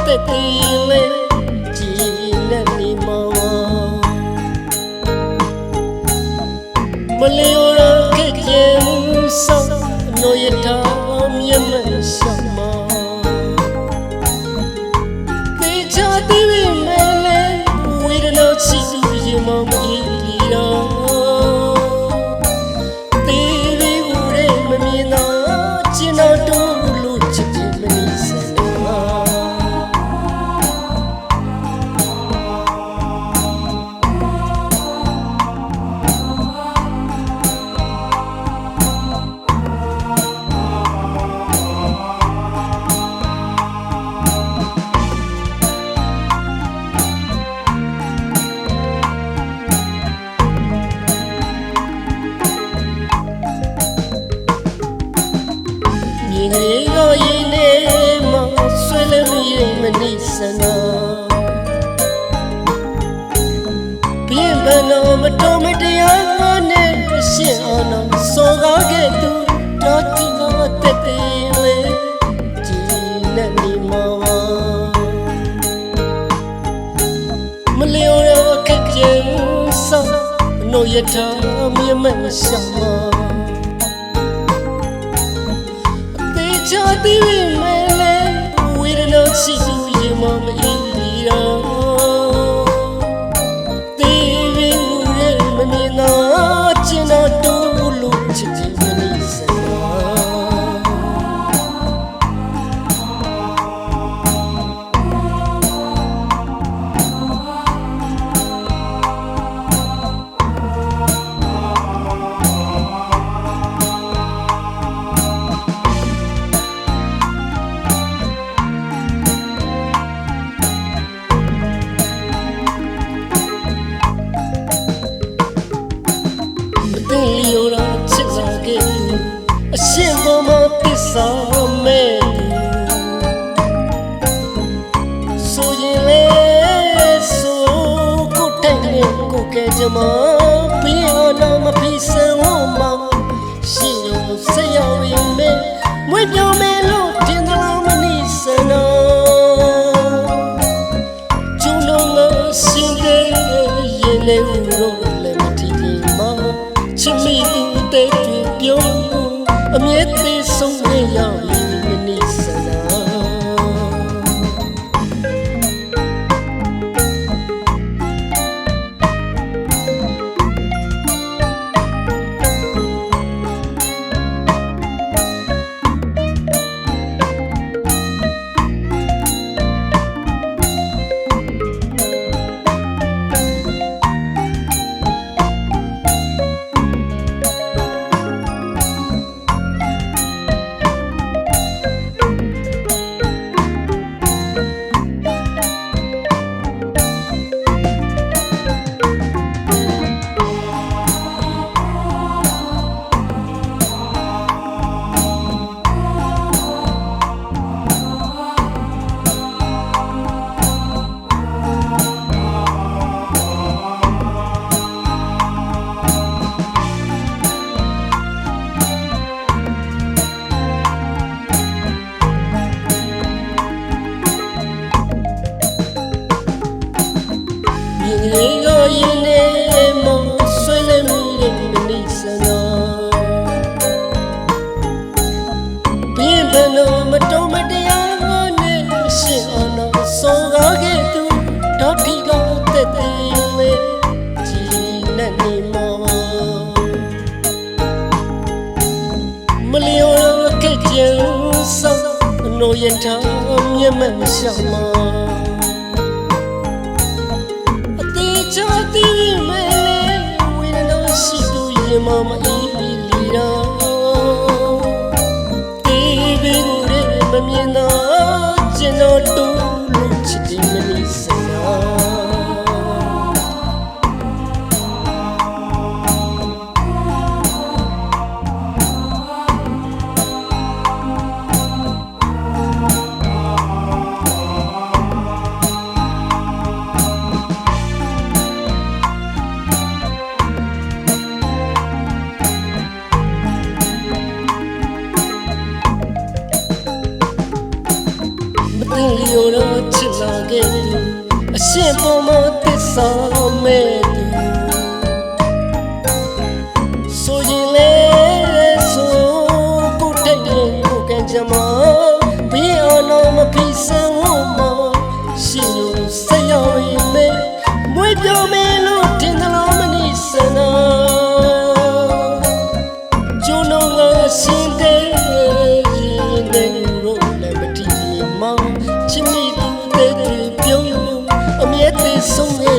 တက်သေးလေကြည်နဲ့နေမောမလျော်ရခဲ့ခြင်းဆောင်းနိုရထားမြတ်မရှောင်းမတေချာတီးပြီးမဲလေဝေဒနာချီစုရင်မမီရောတေးပြီးဦးရဲမမြင်တော့ကျင်တော်တို့လို့ချစ်တယ်မနီးစနာငရေရောရင်နေမဆွေးလည်းမနီးစနာပြင်းပန်းတော့မတော်မတရားနဲ့ရှင်းအောင်တော့စောကားခဲ့သူတော်တီတော့တက်တယ်လေကြည်နဲ့နေမောမလျော်ရခဲ့ခြင်းဆောင်းနိုရထားမြတ်မရှောင်းမချာတီးပြီးမဲလေဝေဒနာချီစုရင်မမအီရောတေးပြီးဦးရဲမမြင်တော့ကျင်တော်တို့လို့ချစ်တယ်မနီးစနာတေးလျော်တာချစ်လာခဲ့အရှင်ဘုံမသစ္စာမဲ့ဆိုရင်လေဆိုကိုတိုင်နဲ့ကိုကဲကြမပြီးတော့မဖြစ်စံဝမရှိလို့ဆက်ရောက်ရင်မဲမွေးပြောင်းမဲလို့တင်တော်မနီးစနာကျုံတော့ငါရှင်တဲ့ရင်လေးဦးတော့လည်းမထီမချစ်မိသူတဲ့တွေ့ပြောအမြဲတည်းဆုံးမရောက်ရင်မနီးစနာငရေရောရင်နေမဆွေးလည်းမနီးစနာပြင်းပန်းတော့မတော်မတရားနဲ့ရှင်းအောင်တော့စောကားခဲ့သူတော်တီတော့တက်တယ်လေကြည်နဲ့နေမောမလျော်ခဲ့ခြင်းဆောင်းနိုရထားမြတ်မရှောင်းမချာတီးမဲလေဝေဒနာရှိသူရင်မမအီလီရောတေးပြီးဦးရဲမမြင်တော့ကျင်တော်တို့လို့ချစ်တယ်မနီးစနာ ရှင်ပေါ်မသစ္စာမဲ့သူဆိုရင်လေဆိုကိုထိုင်ရင်ကိုကံကြမဘီအောင်တော့မဖြစ်စံဝမရှိလို့ဆက်ရောက်ရင်မေမွေးပြောမေလို့တင်တယ်လို့မနေစနာကျုံတော့ငါရှင်တဲ့ရင်တဲ့ရိုးလည်းမတည်မောင်ချစ်မိသူတဲ့ပြုံးအမြဲတည်းဆုံးရဲ့